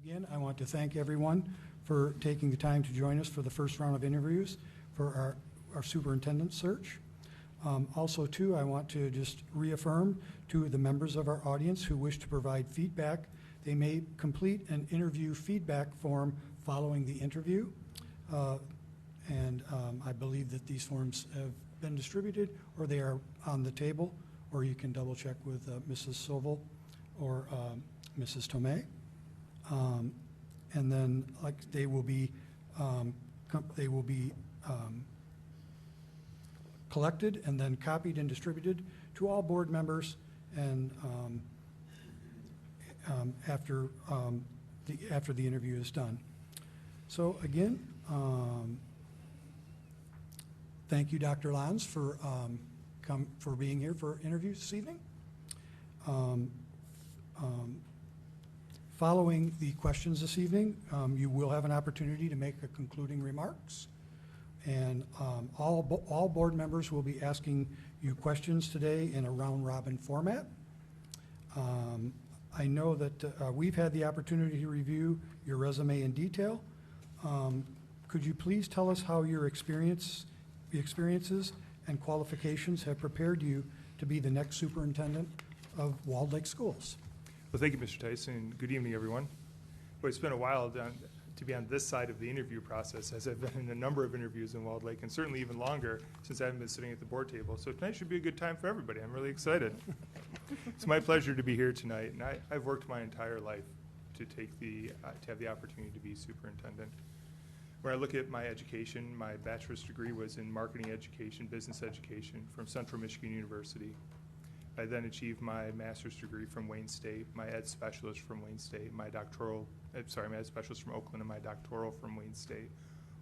Again, I want to thank everyone for taking the time to join us for the first round of interviews for our superintendent search. Also, too, I want to just reaffirm to the members of our audience who wish to provide feedback, they may complete an interview feedback form following the interview. I believe that these forms have been distributed or they are on the table, or you can double check with Mrs. Sovel or Mrs. Tomei. And then, they will be collected and then copied and distributed to all board members, and after the interview is done. So again, thank you, Dr. Lonze, for being here for interviews this evening. Following the questions this evening, you will have an opportunity to make a concluding remarks. And all board members will be asking you questions today in a round-robin format. I know that we've had the opportunity to review your resume in detail. Could you please tell us how your experiences and qualifications have prepared you to be the next superintendent of Walled Lake Schools? Well, thank you, Mr. Tyson. Good evening, everyone. Well, it's been a while to be on this side of the interview process, as I've been in a number of interviews in Walled Lake, and certainly even longer since I haven't been sitting at the board table. So tonight should be a good time for everybody. I'm really excited. It's my pleasure to be here tonight, and I've worked my entire life to have the opportunity to be superintendent. When I look at my education, my bachelor's degree was in marketing education, business education from Central Michigan University. I then achieved my master's degree from Wayne State, my ed specialist from Wayne State, my ed specialist from Oakland, and my doctoral from Wayne State,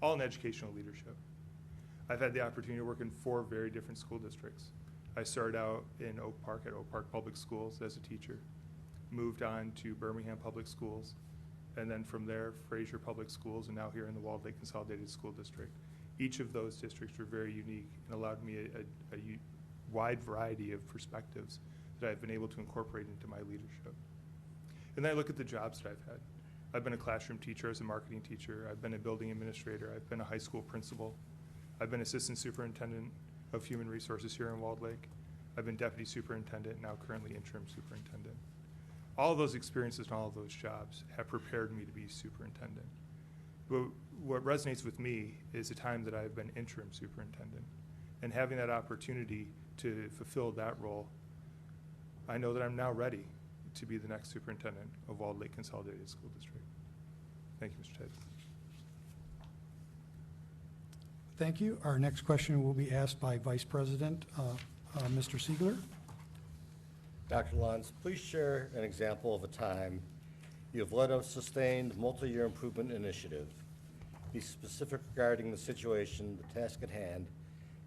all in educational leadership. I've had the opportunity to work in 4 very different school districts. I started out in Oak Park at Oak Park Public Schools as a teacher, moved on to Birmingham Public Schools, and then from there, Fraser Public Schools, and now here in the Walled Lake Consolidated School District. Each of those districts were very unique and allowed me a wide variety of perspectives that I've been able to incorporate into my leadership. And then I look at the jobs that I've had. I've been a classroom teacher as a marketing teacher. I've been a building administrator. I've been a high school principal. I've been assistant superintendent of human resources here in Walled Lake. I've been deputy superintendent, now currently interim superintendent. All of those experiences and all of those jobs have prepared me to be superintendent. But what resonates with me is the time that I've been interim superintendent. And having that opportunity to fulfill that role, I know that I'm now ready to be the next superintendent of Walled Lake Consolidated School District. Thank you, Mr. Ted. Thank you. Our next question will be asked by Vice President Mr. Siegler. Dr. Lonze, please share an example of a time you have led a sustained multi-year improvement initiative. Be specific regarding the situation, the task at hand,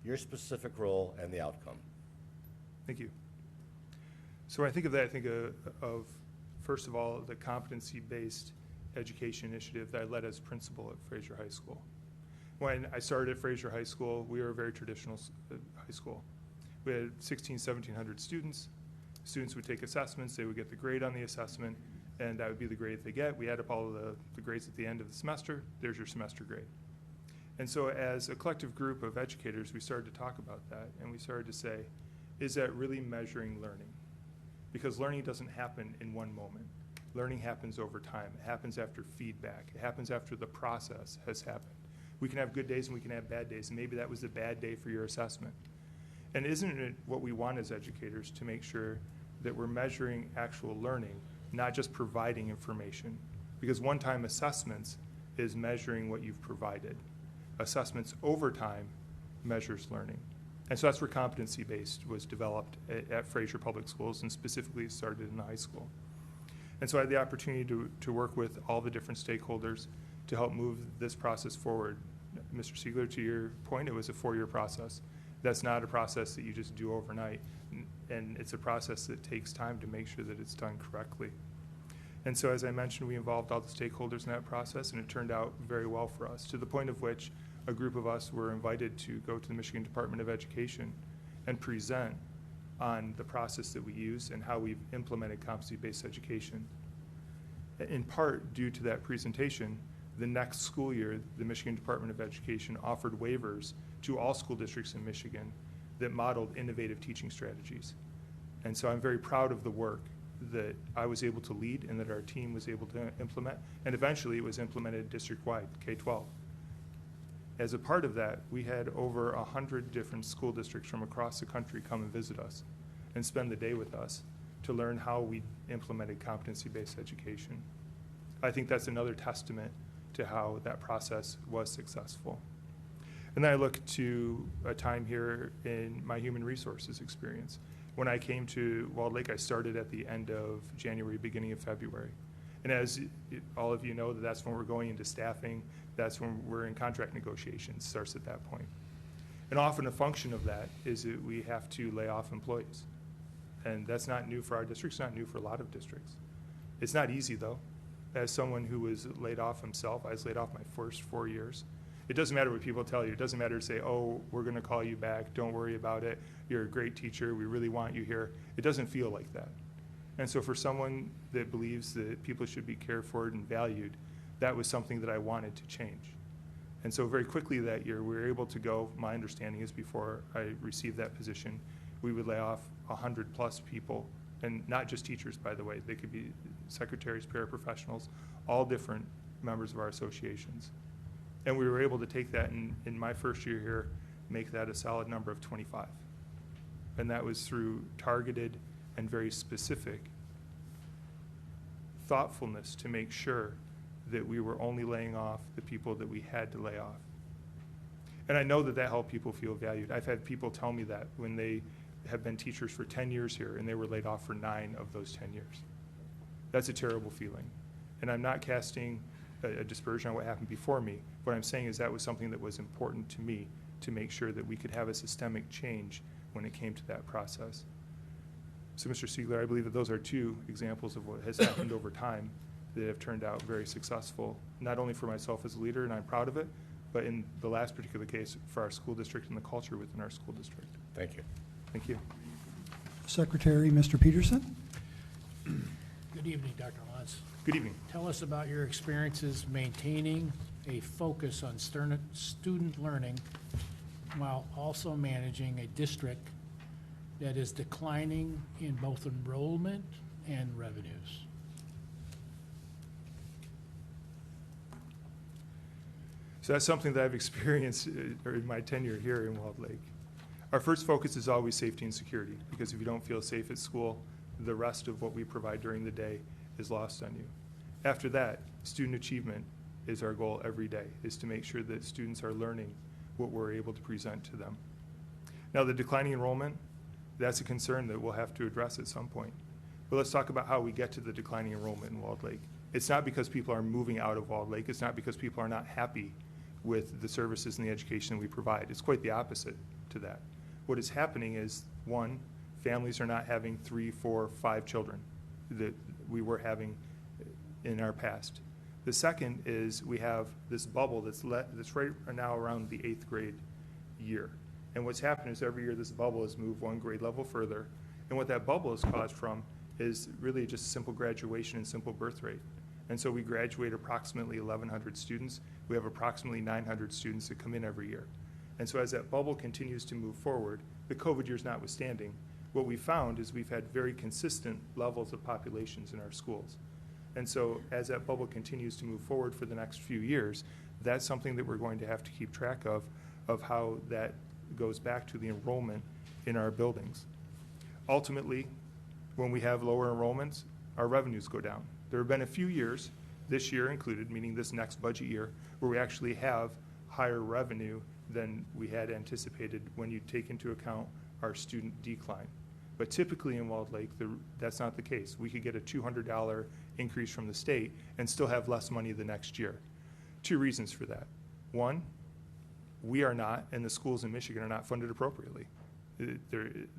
your specific role, and the outcome. Thank you. So when I think of that, I think of first of all, the competency-based education initiative that I led as principal at Fraser High School. When I started at Fraser High School, we were a very traditional high school. We had 1,700 students. Students would take assessments, they would get the grade on the assessment, and that would be the grade they get. We add up all of the grades at the end of the semester, there's your semester grade. And so as a collective group of educators, we started to talk about that, and we started to say, is that really measuring learning? Because learning doesn't happen in one moment. Learning happens over time. It happens after feedback. It happens after the process has happened. We can have good days and we can have bad days, and maybe that was a bad day for your assessment. And isn't it what we want as educators to make sure that we're measuring actual learning, not just providing information? Because one-time assessments is measuring what you've provided. Assessments over time measures learning. And so that's where competency-based was developed at Fraser Public Schools, and specifically it started in the high school. And so I had the opportunity to work with all the different stakeholders to help move this process forward. Mr. Siegler, to your point, it was a 4-year process. That's not a process that you just do overnight, and it's a process that takes time to make sure that it's done correctly. And so as I mentioned, we involved all the stakeholders in that process, and it turned out very well for us, to the point of which a group of us were invited to go to the Michigan Department of Education and present on the process that we use and how we've implemented competency-based education. In part due to that presentation, the next school year, the Michigan Department of Education offered waivers to all school districts in Michigan that modeled innovative teaching strategies. And so I'm very proud of the work that I was able to lead and that our team was able to implement. And eventually it was implemented district-wide, K-12. As a part of that, we had over 100 different school districts from across the country come and visit us and spend the day with us to learn how we implemented competency-based education. I think that's another testament to how that process was successful. And then I look to a time here in my human resources experience. When I came to Walled Lake, I started at the end of January, beginning of February. And as all of you know, that's when we're going into staffing, that's when we're in contract negotiations, starts at that point. And often a function of that is that we have to lay off employees. And that's not new for our district, it's not new for a lot of districts. It's not easy though. As someone who was laid off himself, I was laid off my first 4 years. It doesn't matter what people tell you. It doesn't matter to say, oh, we're gonna call you back, don't worry about it. You're a great teacher, we really want you here. It doesn't feel like that. And so for someone that believes that people should be cared for and valued, that was something that I wanted to change. And so very quickly that year, we were able to go, my understanding is before I received that position, we would lay off 100+ people, and not just teachers, by the way. They could be secretaries, paraprofessionals, all different members of our associations. And we were able to take that in my first year here, make that a solid number of 25. And that was through targeted and very specific thoughtfulness to make sure that we were only laying off the people that we had to lay off. And I know that that helped people feel valued. I've had people tell me that when they have been teachers for 10 years here and they were laid off for 9 of those 10 years. That's a terrible feeling. And I'm not casting a dispersion on what happened before me. What I'm saying is that was something that was important to me to make sure that we could have a systemic change when it came to that process. So Mr. Siegler, I believe that those are 2 examples of what has happened over time that have turned out very successful, not only for myself as a leader, and I'm proud of it, but in the last particular case, for our school district and the culture within our school district. Thank you. Thank you. Secretary, Mr. Peterson. Good evening, Dr. Lonze. Good evening. Tell us about your experiences maintaining a focus on student learning while also managing a district that is declining in both enrollment and revenues. So that's something that I've experienced in my tenure here in Walled Lake. Our first focus is always safety and security, because if you don't feel safe at school, the rest of what we provide during the day is lost on you. After that, student achievement is our goal every day, is to make sure that students are learning what we're able to present to them. Now, the declining enrollment, that's a concern that we'll have to address at some point. But let's talk about how we get to the declining enrollment in Walled Lake. It's not because people are moving out of Walled Lake. It's not because people are not happy with the services and the education that we provide. It's quite the opposite to that. What is happening is, 1, families are not having 3, 4, 5 children that we were having in our past. The second is we have this bubble that's right now around the 8th grade year. And what's happened is every year this bubble has moved 1 grade level further. And what that bubble is caused from is really just simple graduation and simple birth rate. And so we graduate approximately 1,100 students. We have approximately 900 students that come in every year. And so as that bubble continues to move forward, the COVID years notwithstanding, what we found is we've had very consistent levels of populations in our schools. And so as that bubble continues to move forward for the next few years, that's something that we're going to have to keep track of how that goes back to the enrollment in our buildings. Ultimately, when we have lower enrollments, our revenues go down. There have been a few years, this year included, meaning this next budget year, where we actually have higher revenue than we had anticipated when you take into account our student decline. But typically in Walled Lake, that's not the case. We could get a $200 increase from the state and still have less money the next year. 2 reasons for that. 1, we are not, and the schools in Michigan are not funded appropriately.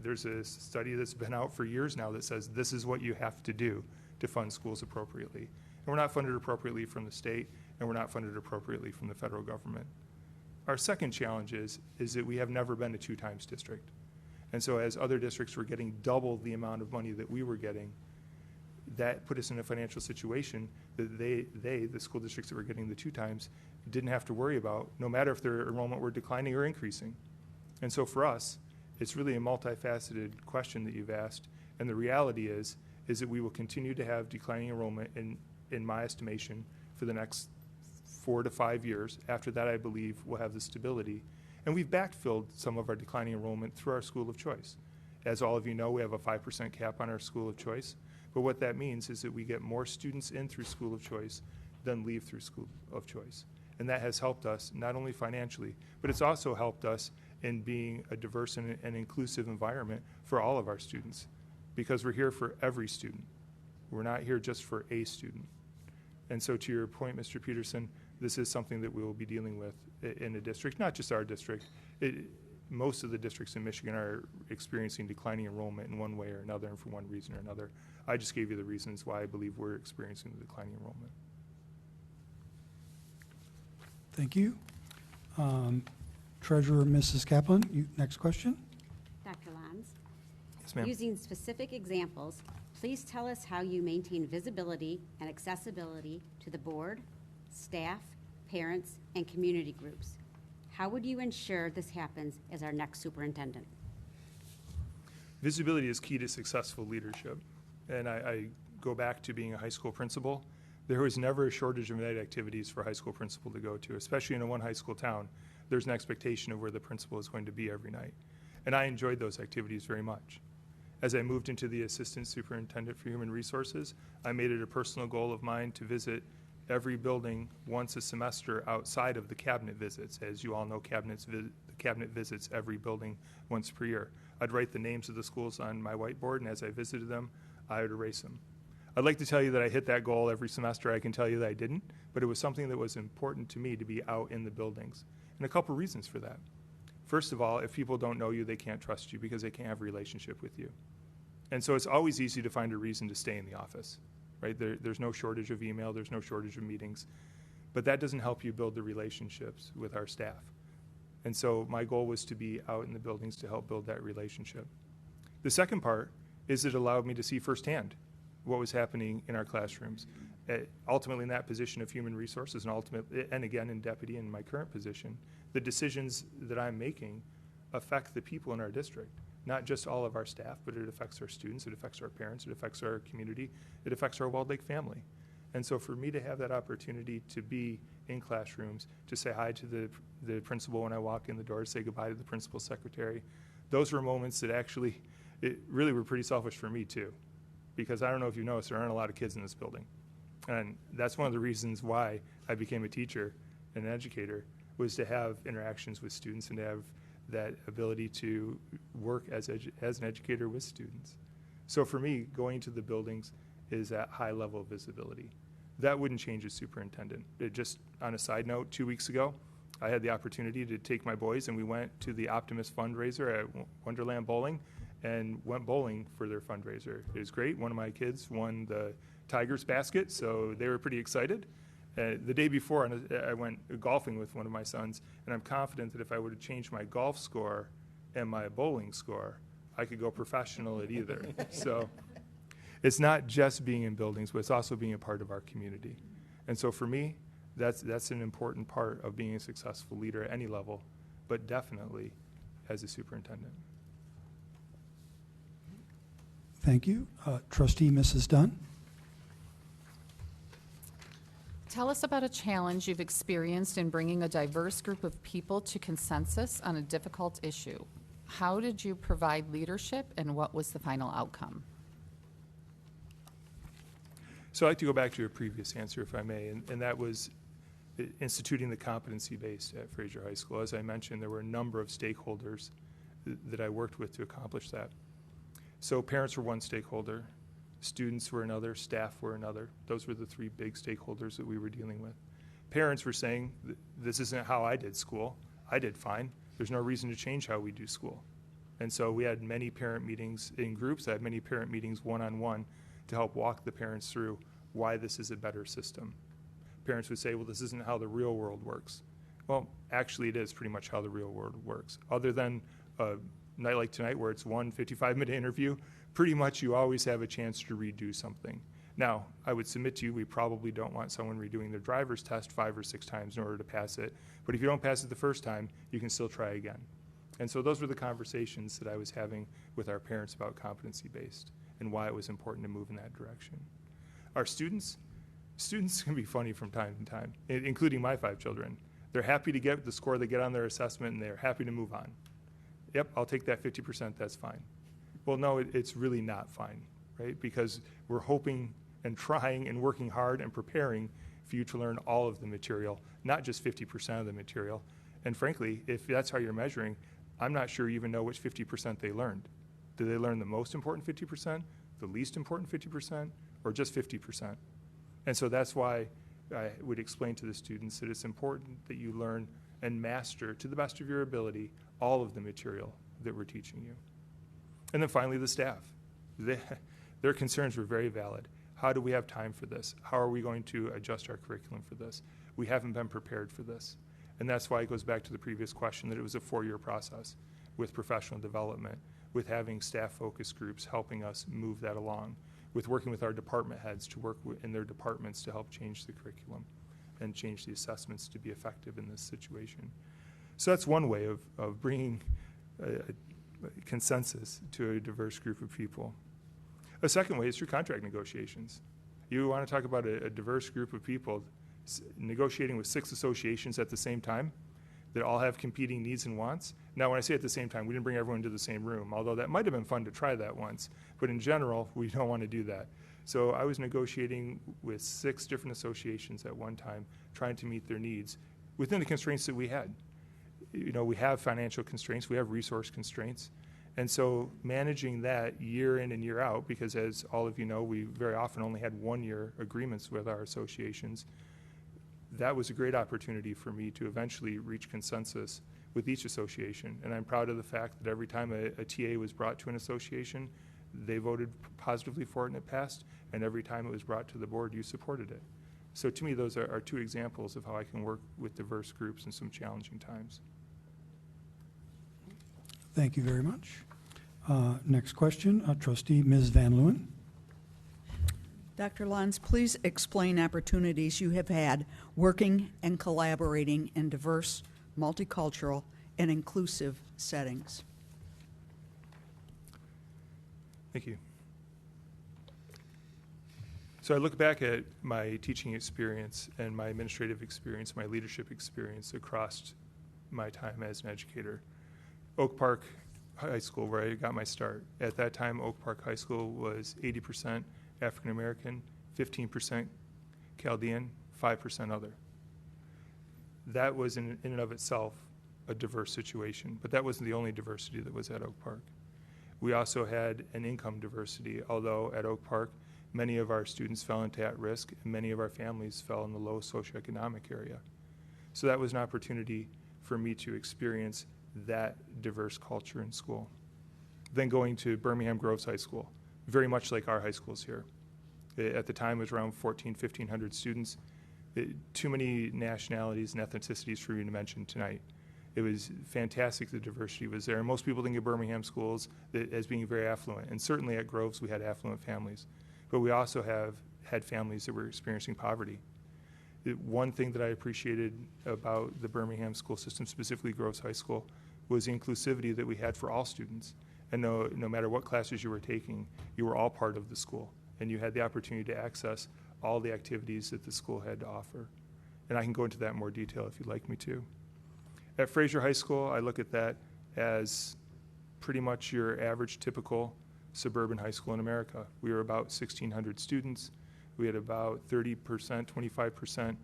There's a study that's been out for years now that says this is what you have to do to fund schools appropriately. And we're not funded appropriately from the state, and we're not funded appropriately from the federal government. Our second challenge is that we have never been a 2-times district. And so as other districts were getting double the amount of money that we were getting, that put us in a financial situation that the school districts that were getting the 2 times, didn't have to worry about, no matter if their enrollment were declining or increasing. And so for us, it's really a multifaceted question that you've asked, and the reality is that we will continue to have declining enrollment in my estimation for the next 4 to 5 years. After that, I believe we'll have the stability. And we've backfilled some of our declining enrollment through our school of choice. As all of you know, we have a 5% cap on our school of choice. But what that means is that we get more students in through school of choice than leave through school of choice. And that has helped us not only financially, but it's also helped us in being a diverse and inclusive environment for all of our students, because we're here for every student. We're not here just for a student. And so to your point, Mr. Peterson, this is something that we will be dealing with in a district, not just our district. Most of the districts in Michigan are experiencing declining enrollment in one way or another, and for one reason or another. I just gave you the reasons why I believe we're experiencing the declining enrollment. Thank you. Treasurer Mrs. Kaplan, next question. Dr. Lonze, Yes, ma'am. using specific examples, please tell us how you maintain visibility and accessibility to the board, staff, parents, and community groups. How would you ensure this happens as our next superintendent? Visibility is key to successful leadership. And I go back to being a high school principal. There was never a shortage of night activities for a high school principal to go to, especially in a one high school town. There's an expectation of where the principal is going to be every night. And I enjoyed those activities very much. As I moved into the assistant superintendent for human resources, I made it a personal goal of mine to visit every building once a semester outside of the cabinet visits. As you all know, the cabinet visits every building once per year. I'd write the names of the schools on my whiteboard, and as I visited them, I would erase them. I'd like to tell you that I hit that goal every semester. I can tell you that I didn't, but it was something that was important to me to be out in the buildings. And a couple reasons for that. First of all, if people don't know you, they can't trust you because they can't have a relationship with you. And so it's always easy to find a reason to stay in the office, right? There's no shortage of email, there's no shortage of meetings, but that doesn't help you build the relationships with our staff. And so my goal was to be out in the buildings to help build that relationship. The second part is it allowed me to see firsthand what was happening in our classrooms. Ultimately, in that position of human resources, and again in deputy in my current position, the decisions that I'm making affect the people in our district, not just all of our staff, but it affects our students, it affects our parents, it affects our community, it affects our Walled Lake family. And so for me to have that opportunity to be in classrooms, to say hi to the principal when I walk in the door, to say goodbye to the principal secretary, those were moments that actually, it really were pretty selfish for me too. Because I don't know if you noticed, there aren't a lot of kids in this building. And that's one of the reasons why I became a teacher and an educator, was to have interactions with students and to have that ability to work as an educator with students. So for me, going to the buildings is that high level of visibility. That wouldn't change as superintendent. Just on a side note, 2 weeks ago, I had the opportunity to take my boys and we went to the Optimus fundraiser at Wonderland Bowling and went bowling for their fundraiser. It was great. One of my kids won the Tigers basket, so they were pretty excited. The day before, I went golfing with one of my sons, and I'm confident that if I would have changed my golf score and my bowling score, I could go professional at either. So it's not just being in buildings, but it's also being a part of our community. And so for me, that's an important part of being a successful leader at any level, but definitely as a superintendent. Thank you. Trustee Mrs. Dunn. Tell us about a challenge you've experienced in bringing a diverse group of people to consensus on a difficult issue. How did you provide leadership, and what was the final outcome? So I'd like to go back to your previous answer, if I may, and that was instituting the competency base at Fraser High School. As I mentioned, there were a number of stakeholders that I worked with to accomplish that. So parents were one stakeholder, students were another, staff were another. Those were the three big stakeholders that we were dealing with. Parents were saying, this isn't how I did school. I did fine. There's no reason to change how we do school. And so we had many parent meetings in groups. I had many parent meetings one-on-one to help walk the parents through why this is a better system. Parents would say, well, this isn't how the real world works. Well, actually it is pretty much how the real world works. Other than a night like tonight where it's one 55-minute interview, pretty much you always have a chance to redo something. Now, I would submit to you, we probably don't want someone redoing their driver's test 5 or 6 times in order to pass it. But if you don't pass it the first time, you can still try again. And so those were the conversations that I was having with our parents about competency-based and why it was important to move in that direction. Our students can be funny from time to time, including my 5 children. They're happy to get the score they get on their assessment, and they're happy to move on. Yep, I'll take that 50%, that's fine. Well, no, it's really not fine, right? Because we're hoping and trying and working hard and preparing for you to learn all of the material, not just 50% of the material. And frankly, if that's how you're measuring, I'm not sure you even know which 50% they learned. Did they learn the most important 50%, the least important 50%, or just 50%? And so that's why I would explain to the students that it's important that you learn and master, to the best of your ability, all of the material that we're teaching you. And then finally, the staff. Their concerns were very valid. How do we have time for this? How are we going to adjust our curriculum for this? We haven't been prepared for this. And that's why it goes back to the previous question, that it was a 4-year process with professional development, with having staff focus groups helping us move that along, with working with our department heads to work in their departments to help change the curriculum and change the assessments to be effective in this situation. So that's one way of bringing a consensus to a diverse group of people. A second way is through contract negotiations. You want to talk about a diverse group of people negotiating with 6 associations at the same time that all have competing needs and wants. Now, when I say at the same time, we didn't bring everyone into the same room, although that might have been fun to try that once. But in general, we don't want to do that. So I was negotiating with 6 different associations at one time, trying to meet their needs within the constraints that we had. You know, we have financial constraints, we have resource constraints. And so managing that year in and year out, because as all of you know, we very often only had 1-year agreements with our associations, that was a great opportunity for me to eventually reach consensus with each association. And I'm proud of the fact that every time a TA was brought to an association, they voted positively for it and it passed. And every time it was brought to the board, you supported it. So to me, those are 2 examples of how I can work with diverse groups in some challenging times. Thank you very much. Next question, trustee Ms. Van Leeuwen. Dr. Lonze, please explain opportunities you have had working and collaborating in diverse, multicultural, and inclusive settings. Thank you. So I look back at my teaching experience and my administrative experience, my leadership experience across my time as an educator. Oak Park High School, where I got my start. At that time, Oak Park High School was 80% African American, 15% Chaldean, 5% other. That was in and of itself a diverse situation, but that wasn't the only diversity that was at Oak Park. We also had an income diversity, although at Oak Park, many of our students fell into at-risk and many of our families fell in the low socioeconomic area. So that was an opportunity for me to experience that diverse culture in school. Then going to Birmingham Groves High School, very much like our high schools here. At the time, it was around 1,500 students. Too many nationalities and ethnicities for me to mention tonight. It was fantastic, the diversity was there. Most people think of Birmingham schools as being very affluent, and certainly at Groves we had affluent families. But we also had families that were experiencing poverty. One thing that I appreciated about the Birmingham school system, specifically Groves High School, was the inclusivity that we had for all students. And no matter what classes you were taking, you were all part of the school, and you had the opportunity to access all the activities that the school had to offer. And I can go into that in more detail if you'd like me to. At Fraser High School, I look at that as pretty much your average typical suburban high school in America. We were about 1,600 students. We had about 30%, 25%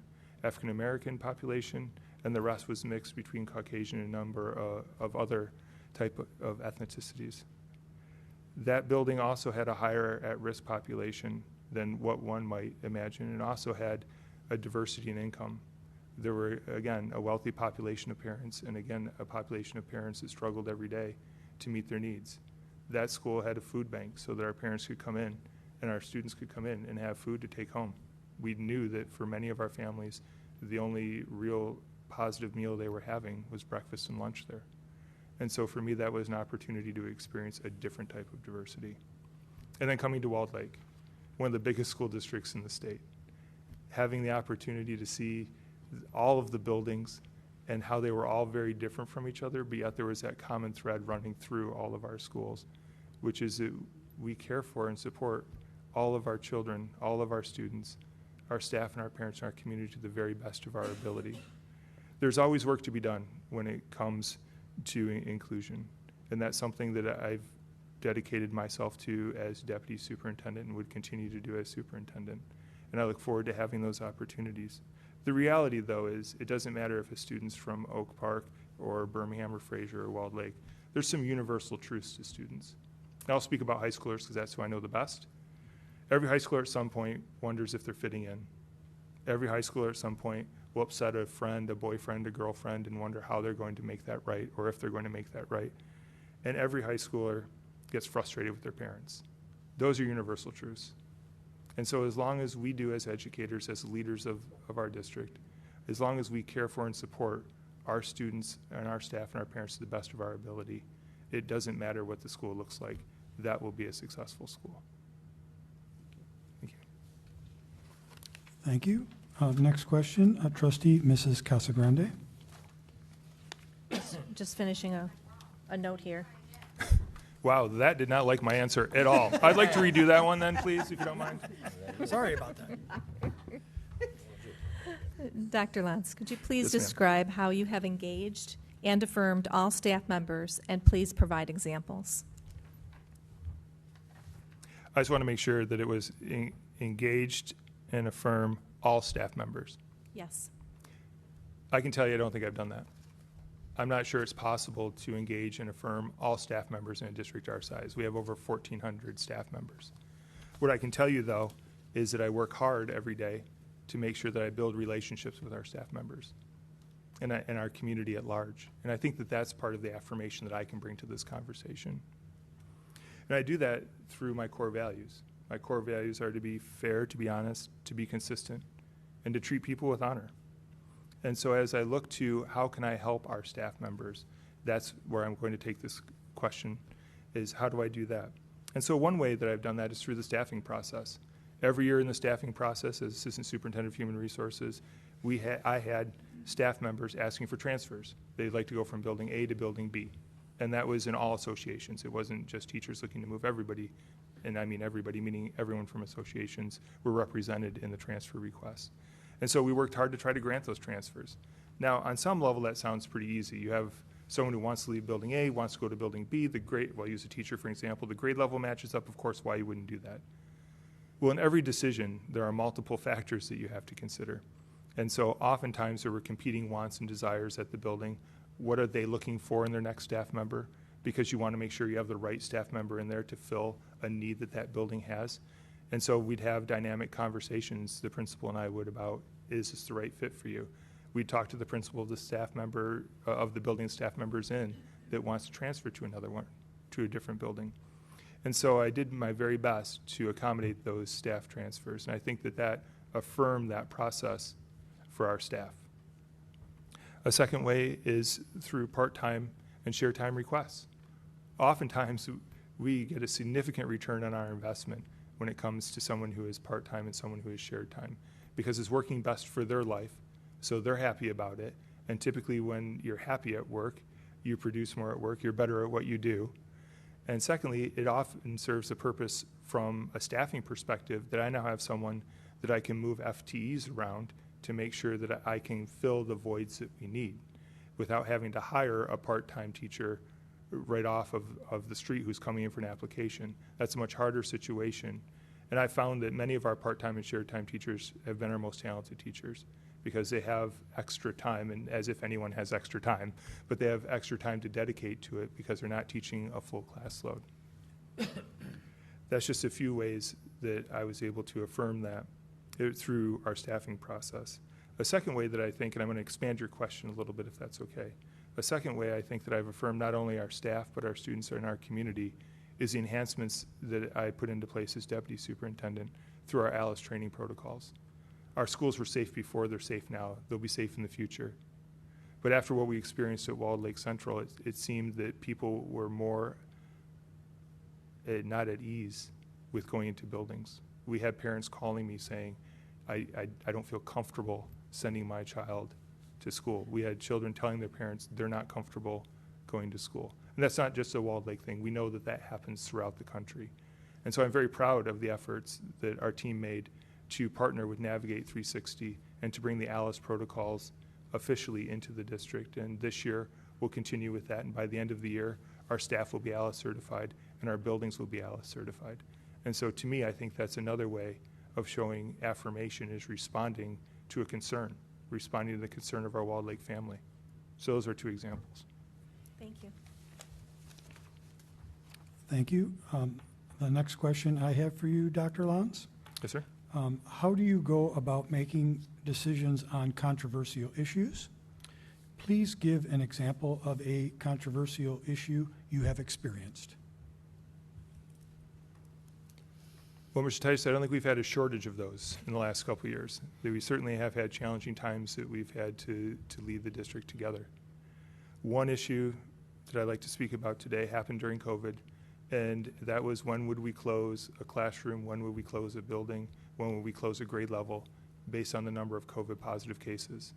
African American population, and the rest was mixed between Caucasian and a number of other type of ethnicities. That building also had a higher at-risk population than what one might imagine, and also had a diversity in income. There were, again, a wealthy population of parents, and again, a population of parents that struggled every day to meet their needs. That school had a food bank so that our parents could come in and our students could come in and have food to take home. We knew that for many of our families, the only real positive meal they were having was breakfast and lunch there. And so for me, that was an opportunity to experience a different type of diversity. And then coming to Walled Lake. one of the biggest school districts in the state. Having the opportunity to see all of the buildings and how they were all very different from each other, but yet there was that common thread running through all of our schools, which is that we care for and support all of our children, all of our students, our staff and our parents and our community to the very best of our ability. There's always work to be done when it comes to inclusion, and that's something that I've dedicated myself to as deputy superintendent and would continue to do as superintendent. And I look forward to having those opportunities. The reality, though, is it doesn't matter if a student's from Oak Park or Birmingham or Fraser or Walled Lake. There's some universal truths to students. I'll speak about high schoolers because that's who I know the best. Every high schooler at some point wonders if they're fitting in. Every high schooler at some point will upset a friend, a boyfriend, a girlfriend, and wonder how they're going to make that right or if they're going to make that right. And every high schooler gets frustrated with their parents. Those are universal truths. And so as long as we do as educators, as leaders of our district, as long as we care for and support our students and our staff and our parents to the best of our ability, it doesn't matter what the school looks like. That will be a successful school. Thank you. Thank you. Next question, trustee Mrs. Casagrande. Just finishing a note here. Wow, that did not like my answer at all. I'd like to redo that one then, please, if you don't mind. Sorry about that. Dr. Lonze, could you please Yes, ma'am. describe how you have engaged and affirmed all staff members, and please provide examples? I just want to make sure that it was engaged and affirm all staff members. Yes. I can tell you I don't think I've done that. I'm not sure it's possible to engage and affirm all staff members in a district our size. We have over 1,400 staff members. What I can tell you, though, is that I work hard every day to make sure that I build relationships with our staff members and our community at large. And I think that that's part of the affirmation that I can bring to this conversation. And I do that through my core values. My core values are to be fair, to be honest, to be consistent, and to treat people with honor. And so as I look to how can I help our staff members, that's where I'm going to take this question, is how do I do that? And so one way that I've done that is through the staffing process. Every year in the staffing process as Assistant Superintendent of Human Resources, I had staff members asking for transfers. They'd like to go from building A to building B. And that was in all associations. It wasn't just teachers looking to move. Everybody, and I mean everybody, meaning everyone from associations, were represented in the transfer requests. And so we worked hard to try to grant those transfers. Now, on some level, that sounds pretty easy. You have someone who wants to leave building A, wants to go to building B. I'll use a teacher for example. The grade level matches up, of course, why you wouldn't do that? Well, in every decision, there are multiple factors that you have to consider. And so oftentimes there were competing wants and desires at the building. What are they looking for in their next staff member? Because you want to make sure you have the right staff member in there to fill a need that that building has. And so we'd have dynamic conversations, the principal and I would, about, is this the right fit for you? We'd talk to the principal of the staff member, of the building staff members in that wants to transfer to another one, to a different building. And so I did my very best to accommodate those staff transfers. And I think that that affirmed that process for our staff. A second way is through part-time and share time requests. Oftentimes, we get a significant return on our investment when it comes to someone who is part-time and someone who is shared time, because it's working best for their life, so they're happy about it. And typically when you're happy at work, you produce more at work, you're better at what you do. And secondly, it often serves a purpose from a staffing perspective that I now have someone that I can move FTEs around to make sure that I can fill the voids that we need without having to hire a part-time teacher right off of the street who's coming in for an application. That's a much harder situation. And I found that many of our part-time and shared time teachers have been our most talented teachers because they have extra time, and as if anyone has extra time, but they have extra time to dedicate to it because they're not teaching a full class load. That's just a few ways that I was able to affirm that through our staffing process. A second way that I think, and I'm going to expand your question a little bit if that's okay, a second way I think that I've affirmed not only our staff but our students and our community is the enhancements that I put into place as deputy superintendent through our ALICE training protocols. Our schools were safe before, they're safe now, they'll be safe in the future. But after what we experienced at Walled Lake Central, it seemed that people were more not at ease with going into buildings. We had parents calling me saying, I don't feel comfortable sending my child to school. We had children telling their parents they're not comfortable going to school. And that's not just a Walled Lake thing. We know that that happens throughout the country. And so I'm very proud of the efforts that our team made to partner with Navigate 360 and to bring the ALICE protocols officially into the district. And this year, we'll continue with that. And by the end of the year, our staff will be ALICE certified and our buildings will be ALICE certified. And so to me, I think that's another way of showing affirmation is responding to a concern, responding to the concern of our Walled Lake family. So those are two examples. Thank you. Thank you. The next question I have for you, Dr. Lonze. Yes, sir. How do you go about making decisions on controversial issues? Please give an example of a controversial issue you have experienced. Well, Mr. Tice, I don't think we've had a shortage of those in the last couple of years. We certainly have had challenging times that we've had to lead the district together. One issue that I'd like to speak about today happened during COVID, and that was when would we close a classroom, when would we close a building, when would we close a grade level based on the number of COVID positive cases.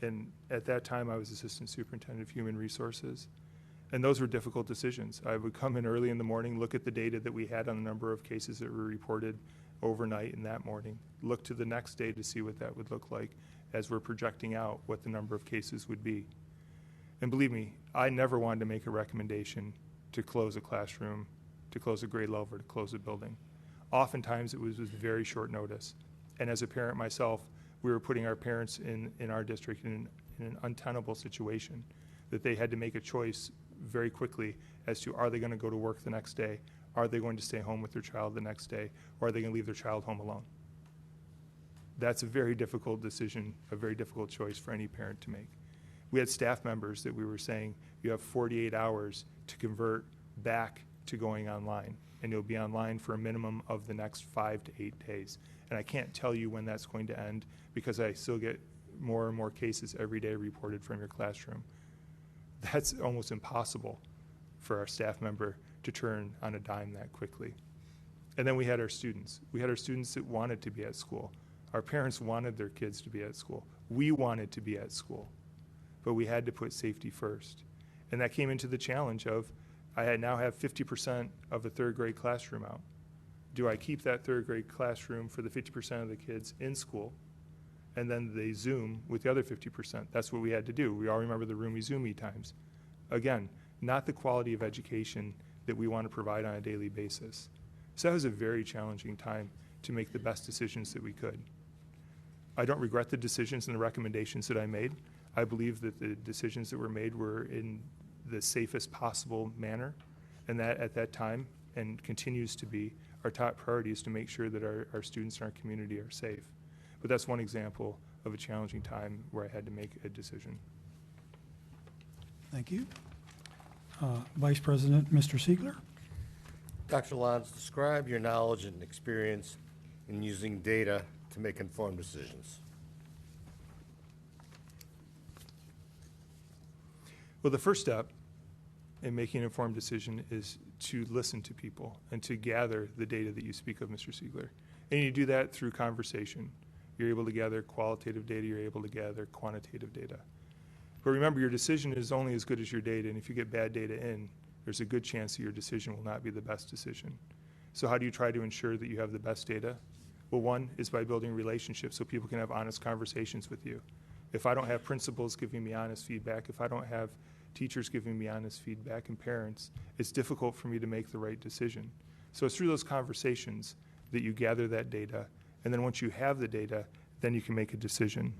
And at that time, I was Assistant Superintendent of Human Resources. And those were difficult decisions. I would come in early in the morning, look at the data that we had on the number of cases that were reported overnight and that morning, look to the next day to see what that would look like as we're projecting out what the number of cases would be. And believe me, I never wanted to make a recommendation to close a classroom, to close a grade level, or to close a building. Oftentimes it was with very short notice. And as a parent myself, we were putting our parents in our district in an untenable situation that they had to make a choice very quickly as to are they going to go to work the next day, are they going to stay home with their child the next day, or are they going to leave their child home alone? That's a very difficult decision, a very difficult choice for any parent to make. We had staff members that we were saying, you have 48 hours to convert back to going online, and you'll be online for a minimum of the next 5 to 8 days. And I can't tell you when that's going to end because I still get more and more cases every day reported from your classroom. That's almost impossible for our staff member to turn on a dime that quickly. And then we had our students. We had our students that wanted to be at school. Our parents wanted their kids to be at school. We wanted to be at school. But we had to put safety first. And that came into the challenge of, I now have 50% of a third grade classroom out. Do I keep that third grade classroom for the 50% of the kids in school, and then they Zoom with the other 50%? That's what we had to do. We all remember the roomy Zoomy times. Again, not the quality of education that we want to provide on a daily basis. So that was a very challenging time to make the best decisions that we could. I don't regret the decisions and the recommendations that I made. I believe that the decisions that were made were in the safest possible manner, and that at that time, and continues to be, our top priority is to make sure that our students in our community are safe. But that's one example of a challenging time where I had to make a decision. Thank you. Vice President, Mr. Siegler. Dr. Lonze, describe your knowledge and experience in using data to make informed decisions. Well, the first step in making an informed decision is to listen to people and to gather the data that you speak of, Mr. Siegler. And you do that through conversation. You're able to gather qualitative data, you're able to gather quantitative data. But remember, your decision is only as good as your data, and if you get bad data in, there's a good chance that your decision will not be the best decision. So how do you try to ensure that you have the best data? Well, one is by building relationships so people can have honest conversations with you. If I don't have principals giving me honest feedback, if I don't have teachers giving me honest feedback and parents, it's difficult for me to make the right decision. So it's through those conversations that you gather that data, and then once you have the data, then you can make a decision.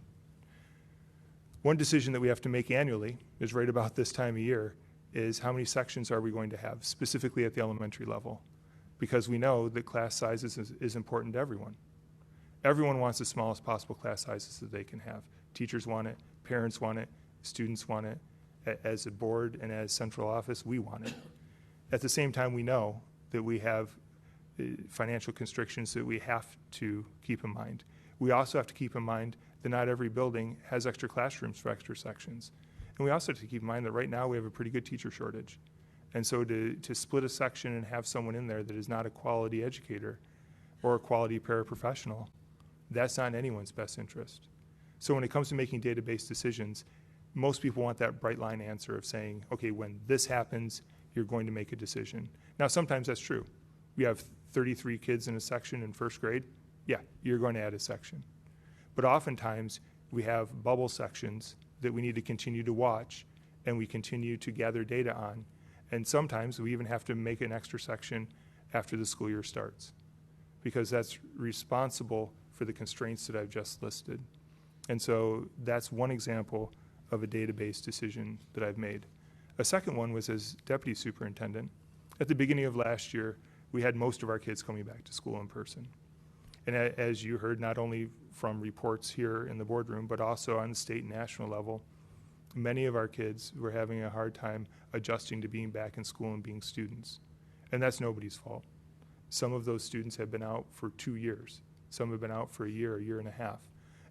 One decision that we have to make annually is right about this time of year is how many sections are we going to have, specifically at the elementary level, because we know that class sizes is important to everyone. Everyone wants the smallest possible class sizes that they can have. Teachers want it, parents want it, students want it. As a board and as central office, we want it. At the same time, we know that we have financial constrictions that we have to keep in mind. We also have to keep in mind that not every building has extra classrooms for extra sections. And we also have to keep in mind that right now we have a pretty good teacher shortage. And so to split a section and have someone in there that is not a quality educator, or a quality paraprofessional. That's not in anyone's best interest. So when it comes to making database decisions, most people want that bright line answer of saying, okay, when this happens, you're going to make a decision. Now, sometimes that's true. We have 33 kids in a section in first grade. Yeah, you're going to add a section. But oftentimes, we have bubble sections that we need to continue to watch and we continue to gather data on. And sometimes we even have to make an extra section after the school year starts, because that's responsible for the constraints that I've just listed. And so that's one example of a database decision that I've made. A second one was as deputy superintendent. At the beginning of last year, we had most of our kids coming back to school in person. And as you heard, not only from reports here in the boardroom, but also on the state and national level, many of our kids were having a hard time adjusting to being back in school and being students. And that's nobody's fault. Some of those students have been out for 2 years. Some have been out for a year and a half.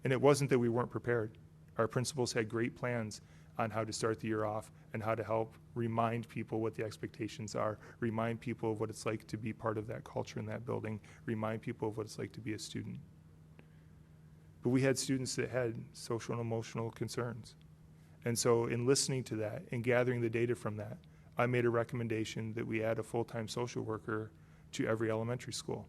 And it wasn't that we weren't prepared. Our principals had great plans on how to start the year off and how to help remind people what the expectations are, remind people of what it's like to be part of that culture in that building, remind people of what it's like to be a student. But we had students that had social and emotional concerns. And so in listening to that and gathering the data from that, I made a recommendation that we add a full-time social worker to every elementary school.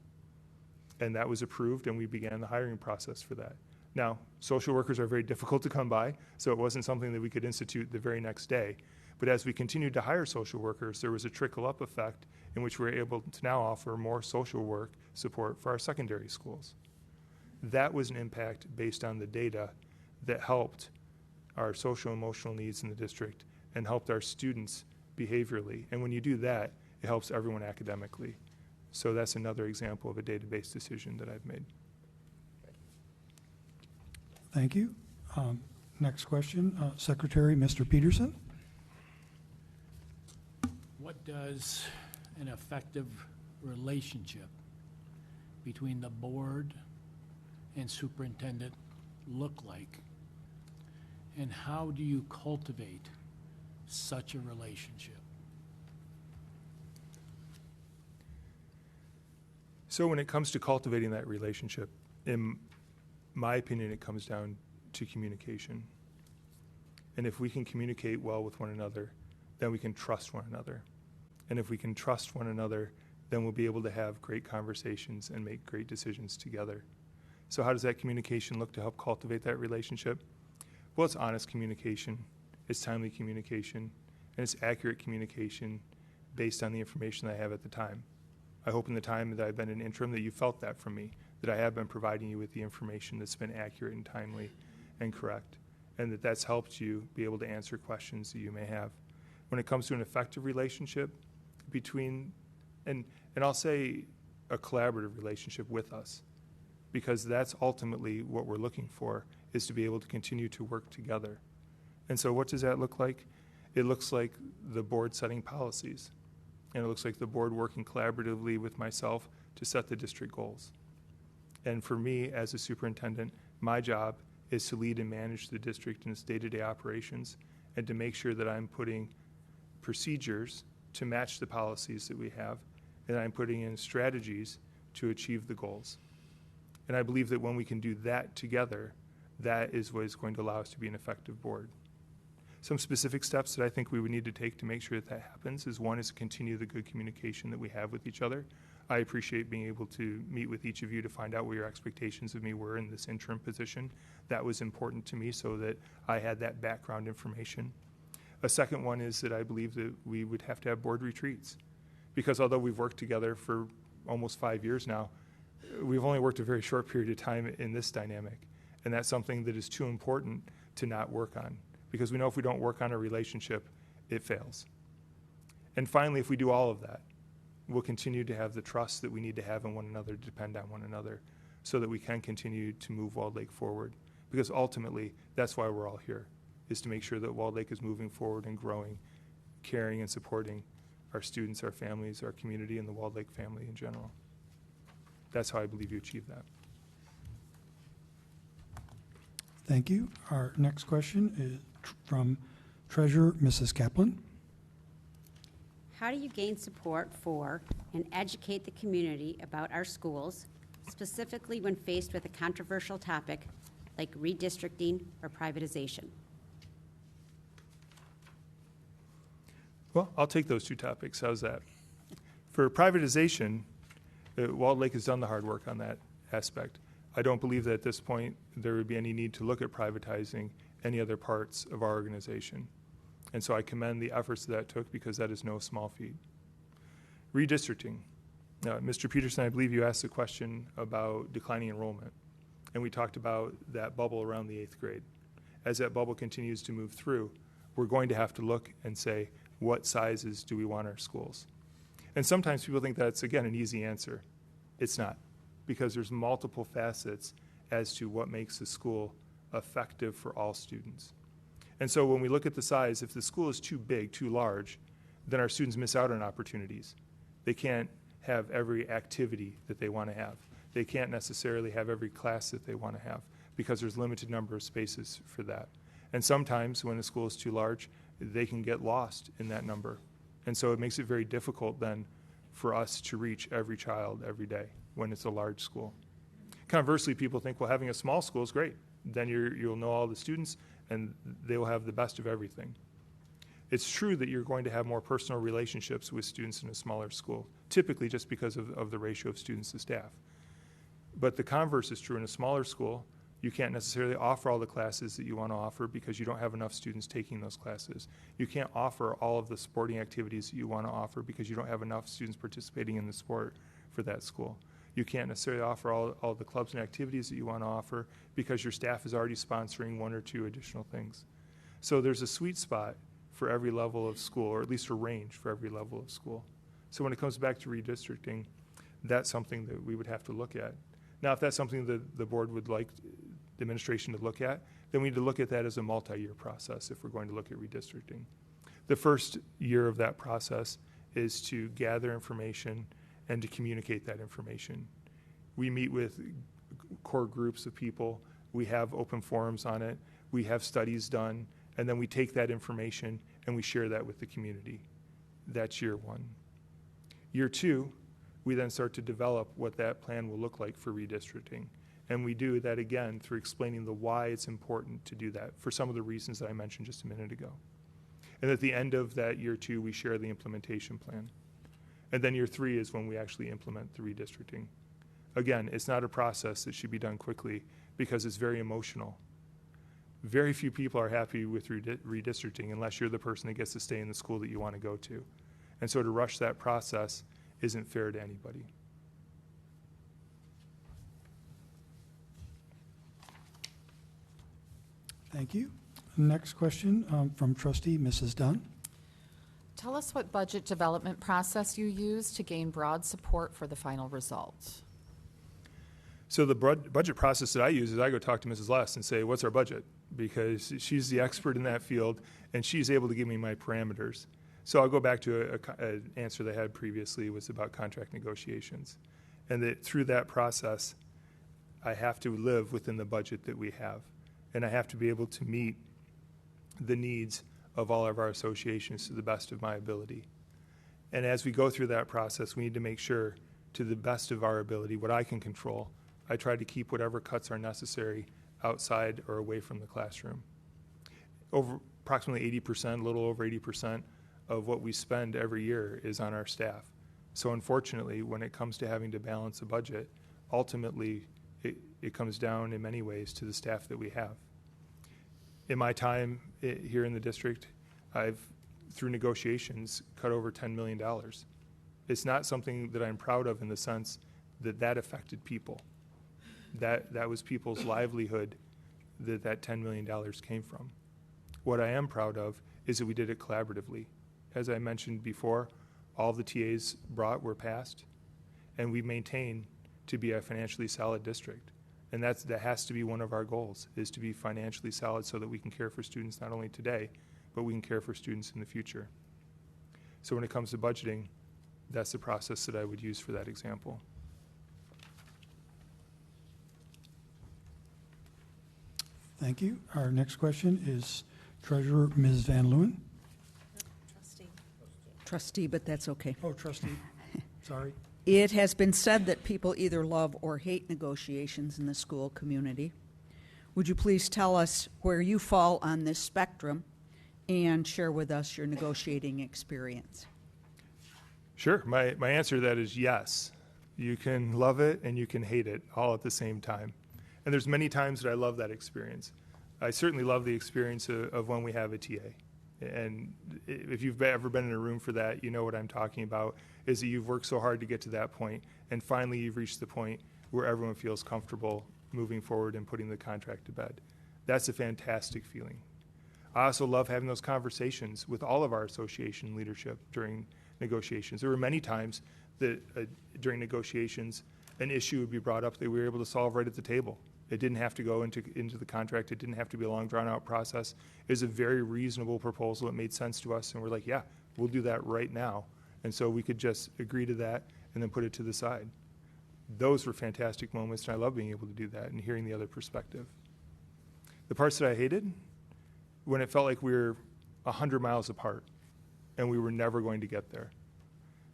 And that was approved, and we began the hiring process for that. Now, social workers are very difficult to come by, so it wasn't something that we could institute the very next day. But as we continued to hire social workers, there was a trickle-up effect in which we were able to now offer more social work support for our secondary schools. That was an impact based on the data that helped our social and emotional needs in the district and helped our students behaviorally. And when you do that, it helps everyone academically. So that's another example of a database decision that I've made. Thank you. Next question, Secretary, Mr. Peterson. What does an effective relationship between the board and superintendent look like? And how do you cultivate such a relationship? So when it comes to cultivating that relationship, in my opinion, it comes down to communication. And if we can communicate well with one another, then we can trust one another. And if we can trust one another, then we'll be able to have great conversations and make great decisions together. So how does that communication look to help cultivate that relationship? Well, it's honest communication, it's timely communication, and it's accurate communication based on the information that I have at the time. I hope in the time that I've been in interim that you felt that from me, that I have been providing you with the information that's been accurate and timely and correct, and that that's helped you be able to answer questions that you may have. When it comes to an effective relationship between, and I'll say a collaborative relationship with us, because that's ultimately what we're looking for, is to be able to continue to work together. And so what does that look like? It looks like the board setting policies, and it looks like the board working collaboratively with myself to set the district goals. And for me, as a superintendent, my job is to lead and manage the district in its day-to-day operations and to make sure that I'm putting procedures to match the policies that we have, and I'm putting in strategies to achieve the goals. And I believe that when we can do that together, that is what is going to allow us to be an effective board. Some specific steps that I think we would need to take to make sure that that happens is, one, is to continue the good communication that we have with each other. I appreciate being able to meet with each of you to find out what your expectations of me were in this interim position. That was important to me so that I had that background information. A second one is that I believe that we would have to have board retreats, because although we've worked together for almost 5 years now, we've only worked a very short period of time in this dynamic. And that's something that is too important to not work on, because we know if we don't work on a relationship, it fails. And finally, if we do all of that, we'll continue to have the trust that we need to have in one another, to depend on one another, so that we can continue to move Walled Lake forward. Because ultimately, that's why we're all here, is to make sure that Walled Lake is moving forward and growing, caring and supporting our students, our families, our community, and the Walled Lake family in general. That's how I believe you achieve that. Thank you. Our next question is from Treasurer Mrs. Kaplan. How do you gain support for and educate the community about our schools, specifically when faced with a controversial topic like redistricting or privatization? Well, I'll take those two topics. How's that? For privatization, Walled Lake has done the hard work on that aspect. I don't believe that at this point there would be any need to look at privatizing any other parts of our organization. And so I commend the efforts that took, because that is no small feat. Redistricting. Mr. Peterson, I believe you asked a question about declining enrollment. And we talked about that bubble around the 8th grade. As that bubble continues to move through, we're going to have to look and say, what sizes do we want our schools? And sometimes people think that's, again, an easy answer. It's not, because there's multiple facets as to what makes a school effective for all students. And so when we look at the size, if the school is too big, too large, then our students miss out on opportunities. They can't have every activity that they want to have. They can't necessarily have every class that they want to have, because there's limited number of spaces for that. And sometimes when a school is too large, they can get lost in that number. And so it makes it very difficult then for us to reach every child every day when it's a large school. Conversely, people think, well, having a small school is great. Then you'll know all the students and they will have the best of everything. It's true that you're going to have more personal relationships with students in a smaller school, typically just because of the ratio of students to staff. But the converse is true. In a smaller school, you can't necessarily offer all the classes that you want to offer because you don't have enough students taking those classes. You can't offer all of the sporting activities that you want to offer because you don't have enough students participating in the sport for that school. You can't necessarily offer all the clubs and activities that you want to offer because your staff is already sponsoring one or two additional things. So there's a sweet spot for every level of school, or at least a range for every level of school. So when it comes back to redistricting, that's something that we would have to look at. Now, if that's something that the board would like the administration to look at, then we need to look at that as a multi-year process if we're going to look at redistricting. The first year of that process is to gather information and to communicate that information. We meet with core groups of people. We have open forums on it. We have studies done. And then we take that information and we share that with the community. That's year one. Year two, we then start to develop what that plan will look like for redistricting. And we do that again through explaining the why it's important to do that for some of the reasons that I mentioned just a minute ago. And at the end of that year two, we share the implementation plan. And then year three is when we actually implement the redistricting. Again, it's not a process that should be done quickly because it's very emotional. Very few people are happy with redistricting unless you're the person that gets to stay in the school that you want to go to. And so to rush that process isn't fair to anybody. Thank you. Next question from trustee Mrs. Dunn. Tell us what budget development process you use to gain broad support for the final result. So the budget process that I use is I go talk to Mrs. Less and say, what's our budget? Because she's the expert in that field, and she's able to give me my parameters. So I'll go back to an answer that I had previously, was about contract negotiations. And that through that process, I have to live within the budget that we have. And I have to be able to meet the needs of all of our associations to the best of my ability. And as we go through that process, we need to make sure, to the best of our ability, what I can control, I try to keep whatever cuts are necessary outside or away from the classroom. Over approximately 80%, a little over 80% of what we spend every year is on our staff. So unfortunately, when it comes to having to balance a budget, ultimately it comes down in many ways to the staff that we have. In my time here in the district, I've, through negotiations, cut over $10 million. It's not something that I'm proud of in the sense that that affected people. That was people's livelihood that $10 million came from. What I am proud of is that we did it collaboratively. As I mentioned before, all the TAs brought were passed, and we maintain to be a financially solid district. And that has to be one of our goals, is to be financially solid so that we can care for students not only today, but we can care for students in the future. So when it comes to budgeting, that's the process that I would use for that example. Thank you. Our next question is Treasurer Ms. Van Leeuwen. Trustee. Trustee, but that's okay. Oh, trustee. Sorry. It has been said that people either love or hate negotiations in the school community. Would you please tell us where you fall on this spectrum and share with us your negotiating experience? Sure. My answer to that is yes. You can love it and you can hate it all at the same time. And there's many times that I love that experience. I certainly love the experience of when we have a TA. And if you've ever been in a room for that, you know what I'm talking about, is that you've worked so hard to get to that point, and finally you've reached the point where everyone feels comfortable moving forward and putting the contract to bed. That's a fantastic feeling. I also love having those conversations with all of our association leadership during negotiations. There were many times that during negotiations, an issue would be brought up that we were able to solve right at the table. It didn't have to go into the contract. It didn't have to be a long, drawn-out process. It was a very reasonable proposal. It made sense to us, and we're like, yeah, we'll do that right now. And so we could just agree to that and then put it to the side. Those were fantastic moments, and I love being able to do that and hearing the other perspective. The parts that I hated, when it felt like we were 100 miles apart and we were never going to get there.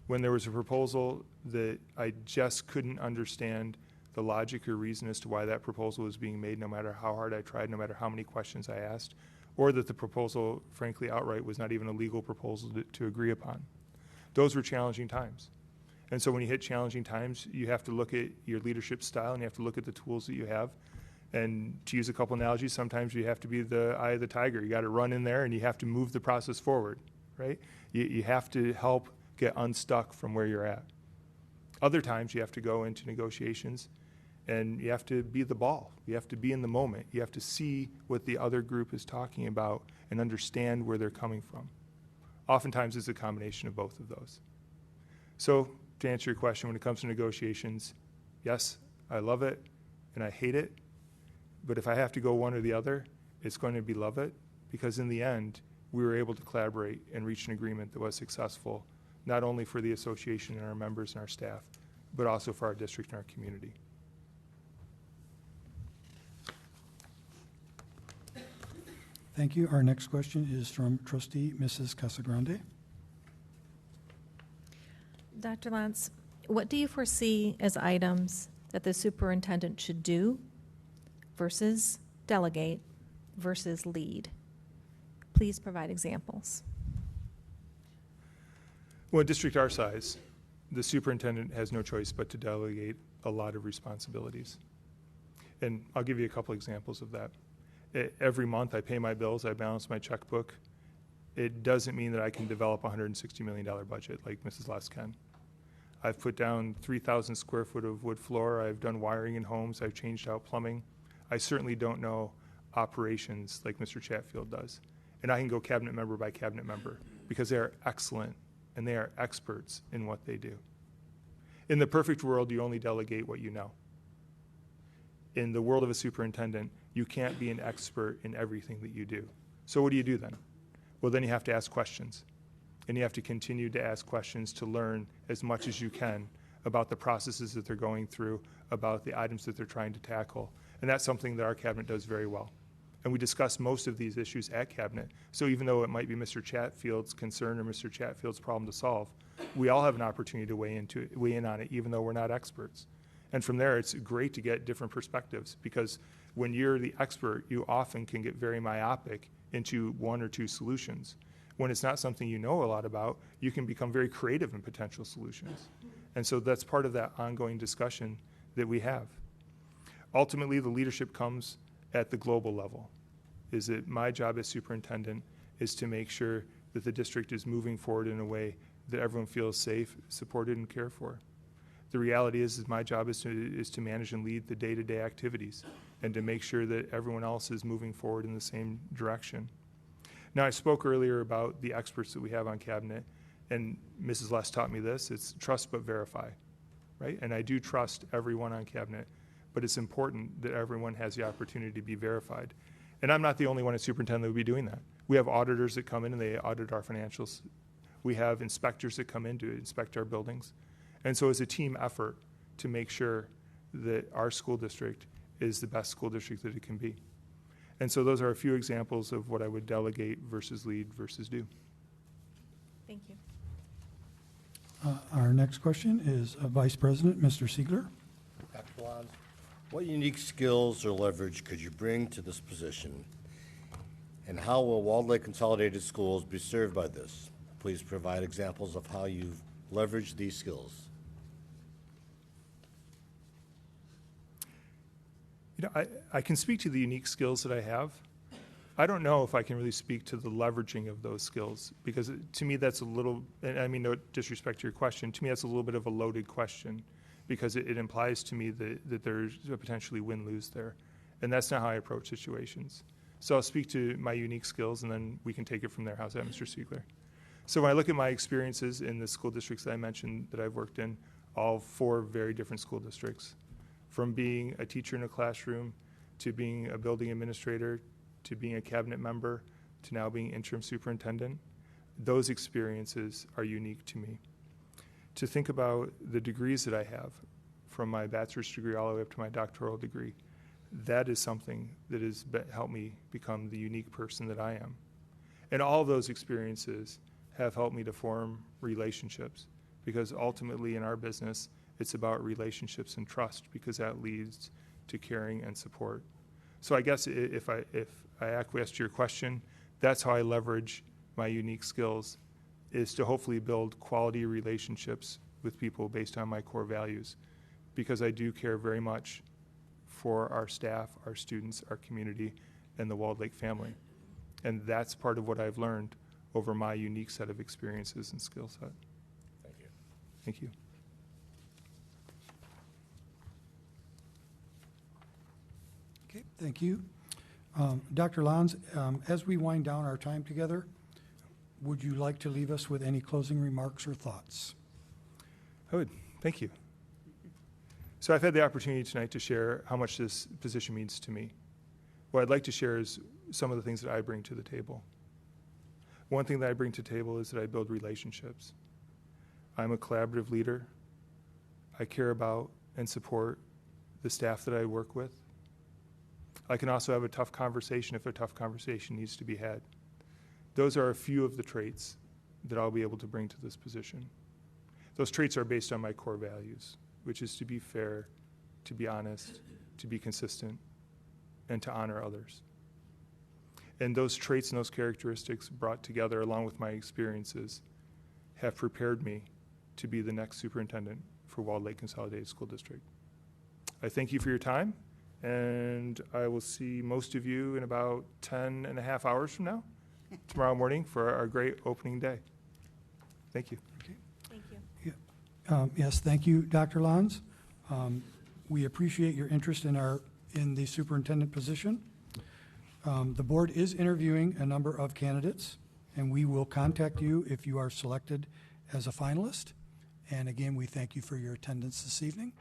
When there was a proposal that I just couldn't understand the logic or reason as to why that proposal was being made, no matter how hard I tried, no matter how many questions I asked, or that the proposal, frankly, outright was not even a legal proposal to agree upon. Those were challenging times. And so when you hit challenging times, you have to look at your leadership style and you have to look at the tools that you have. And to use a couple analogies, sometimes you have to be the eye of the tiger. You got to run in there and you have to move the process forward, right? You have to help get unstuck from where you're at. Other times you have to go into negotiations and you have to be the ball. You have to be in the moment. You have to see what the other group is talking about and understand where they're coming from. Oftentimes it's a combination of both of those. So to answer your question, when it comes to negotiations, yes, I love it and I hate it. But if I have to go one or the other, it's going to be love it, because in the end, we were able to collaborate and reach an agreement that was successful, not only for the association and our members and our staff, but also for our district and our community. Thank you. Our next question is from trustee Mrs. Casagrande. Dr. Lonze, what do you foresee as items that the superintendent should do versus delegate versus lead? Please provide examples. Well, in district our size, the superintendent has no choice but to delegate a lot of responsibilities. And I'll give you a couple examples of that. Every month I pay my bills, I balance my checkbook. It doesn't mean that I can develop a $160 million budget like Mrs. Les can. I've put down 3,000 square foot of wood floor. I've done wiring in homes. I've changed out plumbing. I certainly don't know operations like Mr. Chatfield does. And I can go cabinet member by cabinet member because they are excellent and they are experts in what they do. In the perfect world, you only delegate what you know. In the world of a superintendent, you can't be an expert in everything that you do. So what do you do then? Well, then you have to ask questions. And you have to continue to ask questions to learn as much as you can about the processes that they're going through, about the items that they're trying to tackle. And that's something that our cabinet does very well. And we discuss most of these issues at cabinet. So even though it might be Mr. Chatfield's concern or Mr. Chatfield's problem to solve, we all have an opportunity to weigh in on it, even though we're not experts. And from there, it's great to get different perspectives, because when you're the expert, you often can get very myopic into one or two solutions. When it's not something you know a lot about, you can become very creative in potential solutions. And so that's part of that ongoing discussion that we have. Ultimately, the leadership comes at the global level. Is that my job as superintendent is to make sure that the district is moving forward in a way that everyone feels safe, supported, and cared for. The reality is my job is to manage and lead the day-to-day activities and to make sure that everyone else is moving forward in the same direction. Now, I spoke earlier about the experts that we have on cabinet, and Mrs. Les taught me this. It's trust but verify, right? And I do trust everyone on cabinet, but it's important that everyone has the opportunity to be verified. And I'm not the only one as superintendent that would be doing that. We have auditors that come in and they audit our financials. We have inspectors that come in to inspect our buildings. And so it's a team effort to make sure that our school district is the best school district that it can be. And so those are a few examples of what I would delegate versus lead versus do. Thank you. Our next question is Vice President, Mr. Siegler. Dr. Lonze, what unique skills or leverage could you bring to this position? And how will Walled Lake Consolidated Schools be served by this? Please provide examples of how you've leveraged these skills. You know, I can speak to the unique skills that I have. I don't know if I can really speak to the leveraging of those skills, because to me that's a little, and I mean no disrespect to your question, to me that's a little bit of a loaded question, because it implies to me that there's a potentially win-lose there. And that's not how I approach situations. So I'll speak to my unique skills, and then we can take it from there. How's that, Mr. Siegler? So when I look at my experiences in the school districts that I mentioned that I've worked in, all 4 very different school districts, from being a teacher in a classroom to being a building administrator to being a cabinet member to now being interim superintendent, those experiences are unique to me. To think about the degrees that I have, from my bachelor's degree all the way up to my doctoral degree, that is something that has helped me become the unique person that I am. And all of those experiences have helped me to form relationships, because ultimately in our business, it's about relationships and trust, because that leads to caring and support. So I guess if I acquiesce to your question, that's how I leverage my unique skills, is to hopefully build quality relationships with people based on my core values, because I do care very much for our staff, our students, our community, and the Walled Lake family. And that's part of what I've learned over my unique set of experiences and skill set. Thank you. Thank you. Okay, thank you. Dr. Lonze, as we wind down our time together, would you like to leave us with any closing remarks or thoughts? I would. Thank you. So I've had the opportunity tonight to share how much this position means to me. What I'd like to share is some of the things that I bring to the table. One thing that I bring to the table is that I build relationships. I'm a collaborative leader. I care about and support the staff that I work with. I can also have a tough conversation if a tough conversation needs to be had. Those are a few of the traits that I'll be able to bring to this position. Those traits are based on my core values, which is to be fair, to be honest, to be consistent, and to honor others. And those traits and those characteristics brought together along with my experiences have prepared me to be the next superintendent for Walled Lake Consolidated School District. I thank you for your time, and I will see most of you in about 10 and a half hours from now, tomorrow morning, for our great opening day. Thank you. Thank you. Yes, thank you, Dr. Lonze. We appreciate your interest in the superintendent position. The board is interviewing a number of candidates, and we will contact you if you are selected as a finalist. And again, we thank you for your attendance this evening.